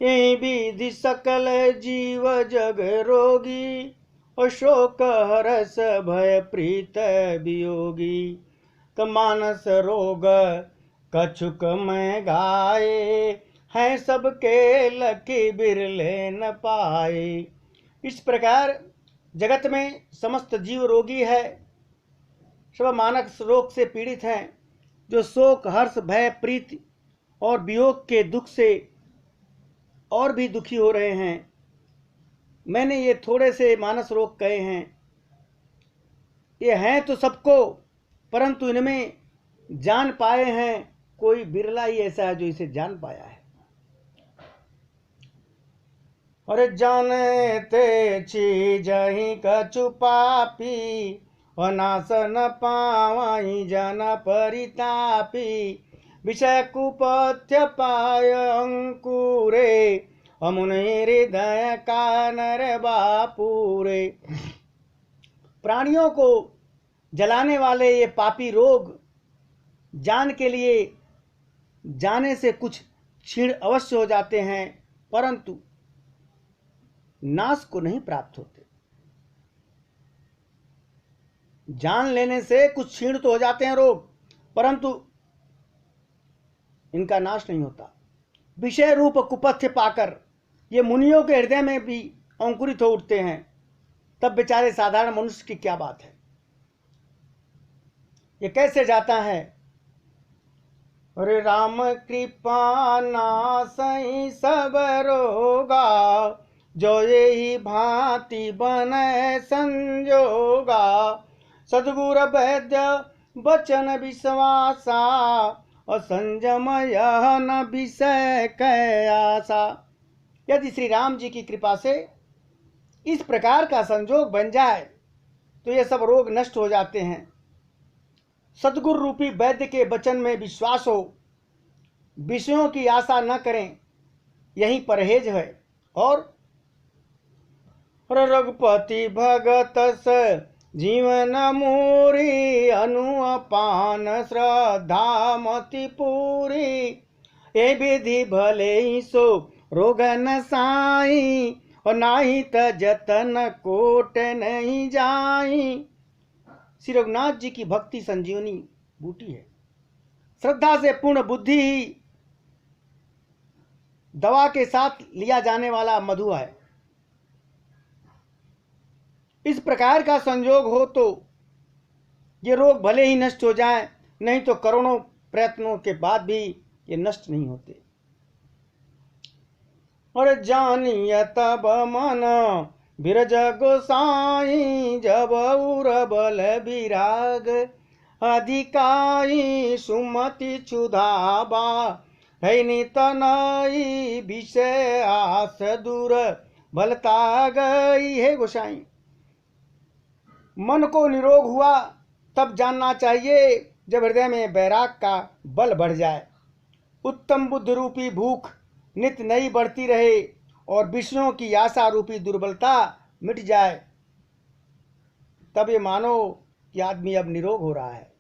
यही विधि सकल जीव जग रोगी, अशोक हरस भय प्रीत वियोगी। मानस रोग कछुक में गाए, हैं सबके लकी बिरले न पाए। इस प्रकार जगत में समस्त जीव रोगी है, सब मानस रोग से पीड़ित हैं, जो शोक हर्ष भय प्रीति और वियोग के दुख से और भी दुखी हो रहे हैं। मैंने ये थोड़े से मानस रोग कहे हैं, ये हैं तो सबको, परंतु इनमें जान पाए हैं कोई बिरला ही ऐसा है जो इसे जान पाया है। अरे जाने ते चीज ही कछु पापी, अनाश न पावाई जन परितापी। विषय कुपथ्य पाय अंकुरे, अमुनि हृदय का नर बापुरे। प्राणियों को जलाने वाले ये पापी रोग जान के लिए जाने से कुछ क्षीण अवश्य हो जाते हैं, परंतु नाश को नहीं प्राप्त होते। जान लेने से कुछ क्षीण तो हो जाते हैं रोग, परंतु इनका नाश नहीं होता। विषय रूप कुपथ्य पाकर ये मुनियों के हृदय में भी अंकुरित हो उठते हैं, तब बेचारे साधारण मनुष्य की क्या बात है। ये कैसे जाता है? अरे राम कृपा नासई सब रोगा, जो यही भांति बने संजोगा। सद्गुर वैद्य बचन विश्वासा, असंजम यह न विषय कयासा। यदि श्री राम जी की कृपा से इस प्रकार का संजोग बन जाए तो ये सब रोग नष्ट हो जाते हैं। सद्गुरु रूपी वैद्य के वचन में विश्वास हो, विषयों की आशा न करें, यही परहेज है। और रघुपति भगत स जीवन मूरी, अनुपान श्रद्धा मति पूरी। ये विधि भले ही सो रोग न साई, और नाही त जतन कोट नहीं जाई। श्री रघुनाथ जी की भक्ति संजीवनी बूटी है। श्रद्धा से पूर्ण बुद्धि ही दवा के साथ लिया जाने वाला मधु है। इस प्रकार का संयोग हो तो ये रोग भले ही नष्ट हो जाएं, नहीं तो करोड़ों प्रयत्नों के बाद भी ये नष्ट नहीं होते। और जानिय तब मन बिरज गोसाई, जब उर बल विराग अधिकाई। सुमति क्षुधाबा धैनी तनई, विषय आस दूर बलता गई। है गोसाई, मन को निरोग हुआ तब जानना चाहिए जब हृदय में वैराग का बल बढ़ जाए, उत्तम बुद्ध रूपी भूख नित नई बढ़ती रहे और विषयों की आशा रूपी दुर्बलता मिट जाए, तब ये मानो कि आदमी अब निरोग हो रहा है।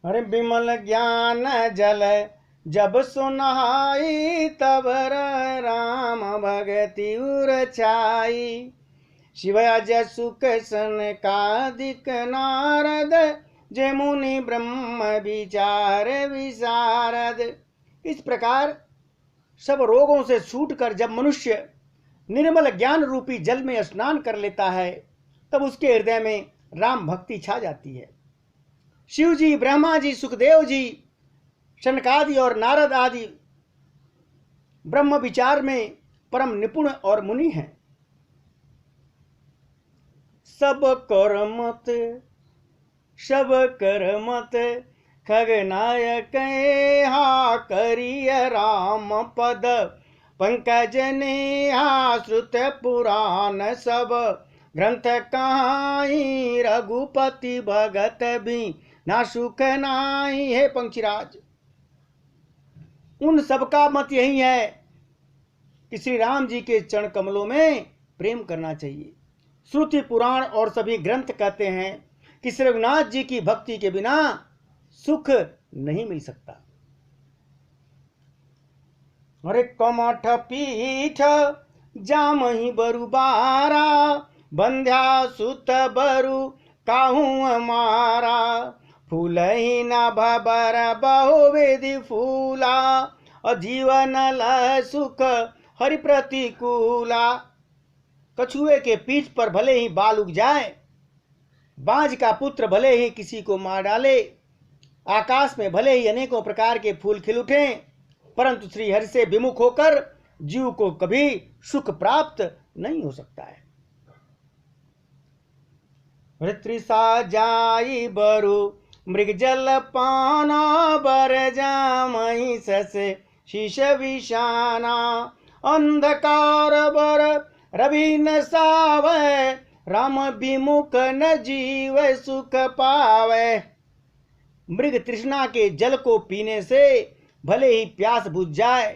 अरे विमल ज्ञान जल जब सुनाई, तब राम भगति उर छाई। शिवज सुख सनकादिक नारद, जय मुनि ब्रह्म विचार विशारद। इस प्रकार सब रोगों से छूटकर जब मनुष्य निर्मल ज्ञान रूपी जल में स्नान कर लेता है, तब उसके हृदय में राम भक्ति छा जाती है। शिव जी, ब्रह्मा जी, सुखदेव जी, शनकादि और नारद आदि ब्रह्म विचार में परम निपुण और मुनि हैं। सब कर मत खगनायक, हा करिय राम पद पंकज नेहा। श्रुत पुराण सब ग्रंथ कहाई, रघुपति भगत भी ना सुख नाई। है पंक्षीराज, उन सबका मत यही है कि श्री राम जी के चरण कमलों में प्रेम करना चाहिए। श्रुति पुराण और सभी ग्रंथ कहते हैं कि श्री रघुनाथ जी की भक्ति के बिना सुख नहीं मिल सकता। अरे कमठ पीठ जामहि बरु बारा, बंध्या सुत बरु काहू मारा। फूलहि न भबर बहुविधि फूला, जीवन ल सुख हरि प्रतिकूला। कछुए के पीठ पर भले ही बाल उग जाए, बाज का पुत्र भले ही किसी को मार डाले, आकाश में भले ही अनेकों प्रकार के फूल खिल उठे, परंतु श्री हरि से विमुख होकर जीव को कभी सुख प्राप्त नहीं हो सकता है। तृषा जाई बरु मृग जल पाना, बर जामहि सस शीश विषाना। अंधकार बर रवि न सावै, राम विमुख न जीव सुख पावै। मृग तृष्णा के जल को पीने से भले ही प्यास बुझ जाए,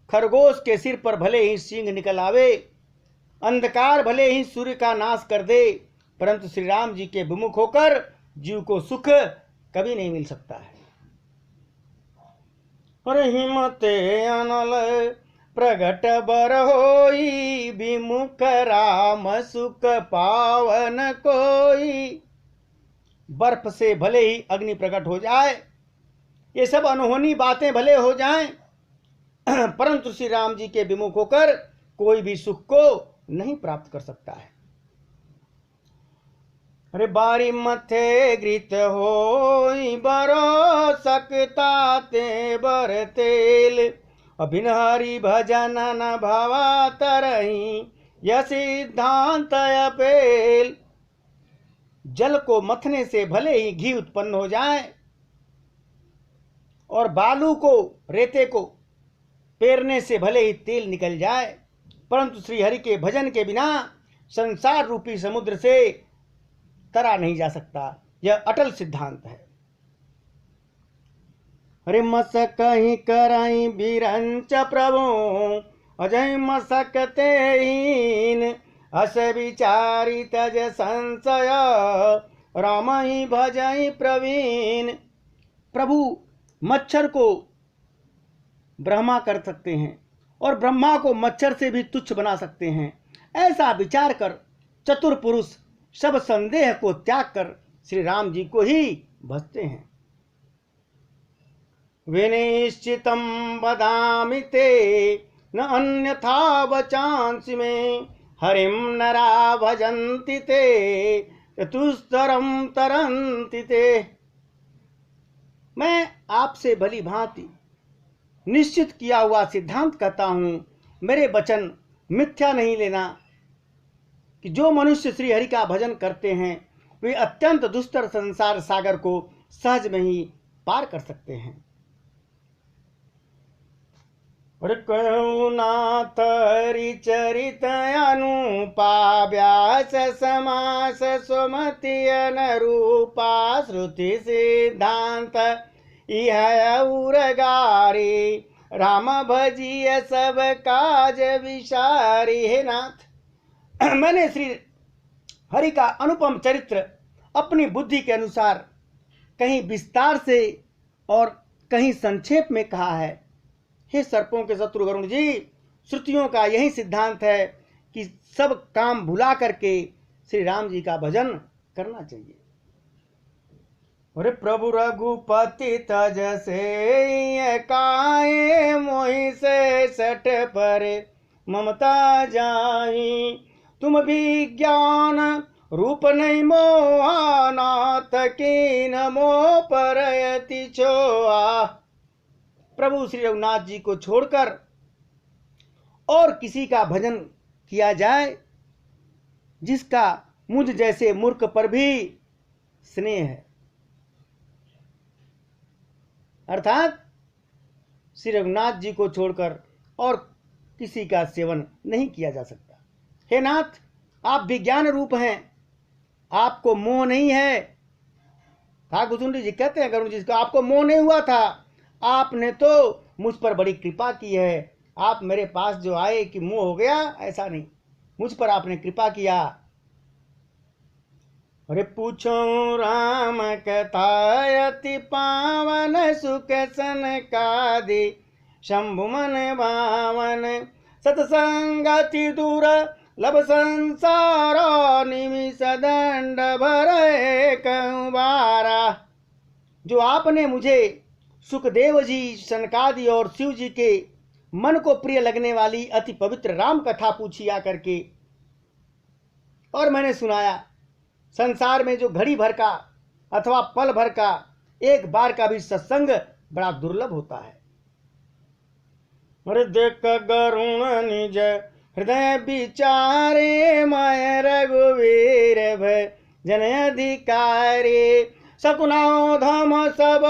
खरगोश के सिर पर भले ही सींग निकल आवे, अंधकार भले ही सूर्य का नाश कर दे, परंतु श्री राम जी के विमुख होकर जीव को सुख कभी नहीं मिल सकता है। और हिमते अनल प्रगट बर होई, विमुख राम सुख पावन कोई। बर्फ से भले ही अग्नि प्रकट हो जाए, ये सब अनहोनी बातें भले हो जाएं, परंतु श्री राम जी के विमुख होकर कोई भी सुख को नहीं प्राप्त कर सकता है। अरे बारी मथे घृत होई, बरो सकता ते बर तेल। अभिन हरि भजन न भावा तरही, यह सिद्धांत अपेल। जल को मथने से भले ही घी उत्पन्न हो जाए, और बालू को, रेते को पेरने से भले ही तेल निकल जाए, परंतु श्री हरि के भजन के बिना संसार रूपी समुद्र से तरा नहीं जा सकता। यह अटल सिद्धांत है। अरे मसक ही कराई बीरंच प्रभु, अजय मसकते हीन। अस विचारी तज संशय, राम ही भजई प्रवीण। प्रभु मच्छर को ब्रह्मा कर सकते हैं, और ब्रह्मा को मच्छर से भी तुच्छ बना सकते हैं। ऐसा विचार कर चतुर पुरुष सब संदेह को त्याग कर श्री राम जी को ही भजते हैं। विनिश्चितम बदामि ते, न अन्यथा वचांसि में। हरिम नरा भजन्ति ते, चतुस्तरम तरन्ति ते। मैं आपसे भली भांति निश्चित किया हुआ सिद्धांत कहता हूं, मेरे वचन मिथ्या नहीं लेना, कि जो मनुष्य श्री हरि का भजन करते हैं वे अत्यंत दुस्तर संसार सागर को सहज में ही पार कर सकते हैं। और कहूँ नाथ हरि चरित अनुपा, व्यास समास सुमति अनुरूपा। श्रुति सिद्धांत यह उरगारी, राम भजिय सब काज विसारी। हे नाथ, मैंने श्री हरि का अनुपम चरित्र अपनी बुद्धि के अनुसार कहीं विस्तार से और कहीं संक्षेप में कहा है। हे सर्पों के शत्रु वरुण जी, श्रुतियों का यही सिद्धांत है कि सब काम भुला करके श्री राम जी का भजन करना चाहिए। अरे प्रभु रघुपति तज से काए, मोहि से सट पर ममता जाई। तुम भी ज्ञान रूप नहीं मोहा, नाथ कीन मोह परयति छोआ। प्रभु श्री रघुनाथ जी को छोड़कर और किसी का भजन किया जाए जिसका मुझ जैसे मूर्ख पर भी स्नेह है, अर्थात श्री रघुनाथ जी को छोड़कर और किसी का सेवन नहीं किया जा सकता। हे नाथ, आप विज्ञान रूप हैं, आपको मोह नहीं है। काकुसुंडी जी कहते हैं गरुड़ जी को, आपको मोह नहीं हुआ था, आपने तो मुझ पर बड़ी कृपा की है। आप मेरे पास जो आए कि मोह हो गया, ऐसा नहीं, मुझ पर आपने कृपा किया। अरे पूछो राम कथा अति पावन, सुख सन का दे शंभु मन भावन। सत्संगति दूर लब संसार, निमिष दंड भरे कहूँ बारा। जो आपने मुझे सुखदेव जी, सनकादि और शिव जी के मन को प्रिय लगने वाली अति पवित्र राम कथा पूछी आकर के, और मैंने सुनाया। संसार में जो घड़ी भर का अथवा पल भर का, एक बार का भी सत्संग बड़ा दुर्लभ होता है। हृदय गरुण निज हृदय विचारे, मैं रघुवीर भय जन अधिकारी। सकुनाओ धम सब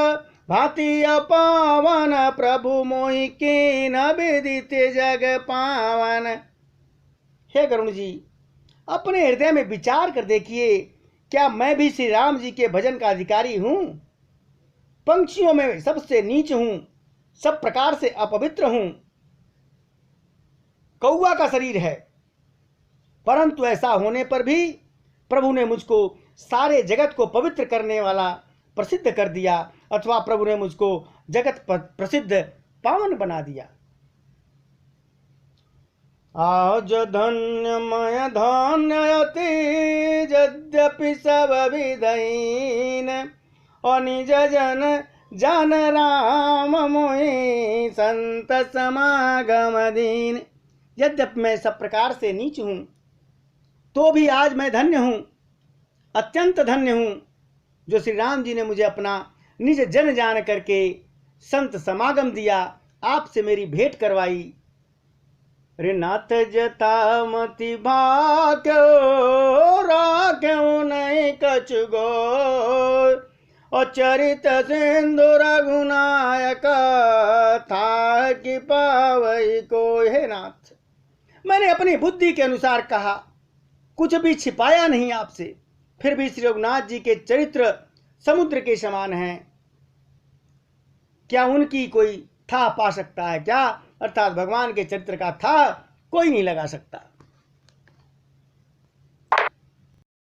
भांति पावन, प्रभु मोहि कीन विदित जग पावन। हे गरुण जी, अपने हृदय में विचार कर देखिए, क्या मैं भी श्री राम जी के भजन का अधिकारी हूं? पंक्षियों में सबसे नीच हूं, सब प्रकार से अपवित्र हूं, कौवा का शरीर है, परंतु ऐसा होने पर भी प्रभु ने मुझको सारे जगत को पवित्र करने वाला प्रसिद्ध कर दिया, अथवा प्रभु ने मुझको जगत प्रसिद्ध पावन बना दिया। आज धन्य मय धन्यति, यद्यपि सब विधहीन, और निज जन जन राम मोहि संत समागम दीन। यद्यपि मैं सब प्रकार से नीच हूं, तो भी आज मैं धन्य हूं, अत्यंत धन्य हूं, जो श्री राम जी ने मुझे अपना निज जन जान करके संत समागम दिया, आपसे मेरी भेंट करवाई। रे नाथ जता मति भाक्यो, राख्यो नहीं कछ गोय, और चरित सिंधु रघुनायक, था कि पावई को। हे नाथ, मैंने अपनी बुद्धि के अनुसार कहा, कुछ भी छिपाया नहीं आपसे, फिर भी श्री रघुनाथ जी के चरित्र समुद्र के समान हैं, क्या उनकी कोई था पा सकता है क्या? अर्थात भगवान के चरित्र का था कोई नहीं लगा सकता।